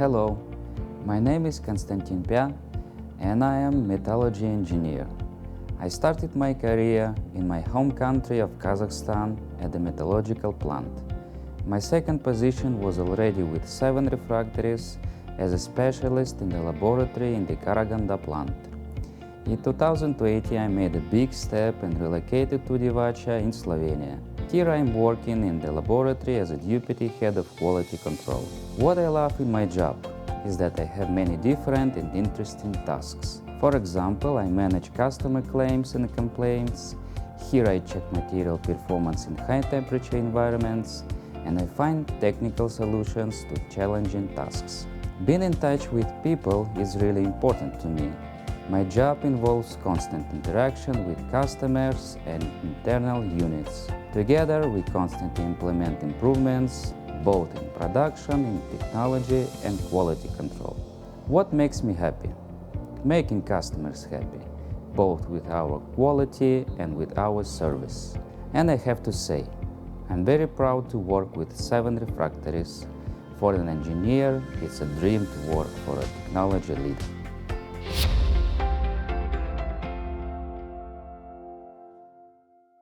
Hello, my name is Konstantin Pya and I am metallurgy engineer. I started my career in my home country of Kazakhstan at the metallurgical plant. My second position was already with 7 refractories as a specialist in the laboratory in the Karaganda plant. In 2020 I made a big step and relocated to Divača in Slovenia. Here I am working in the laboratory as a deputy head of quality control. What I love in my job is that I have many different and interesting tasks. For example, I manage customer claims and complaints. Here I check material performance in high temperature environments and I find technical solutions to challenging tasks. Being in touch with people is really important to me. My job involves constant interaction with customers and internal units. Together, we constantly implement improvements, both in production, in technology, and quality control. What makes me happy? Making customers happy, both with our quality and with our service. And I have to say, I'm very proud to work with 7 refractories. For an engineer, it's a dream to work for a technology leader.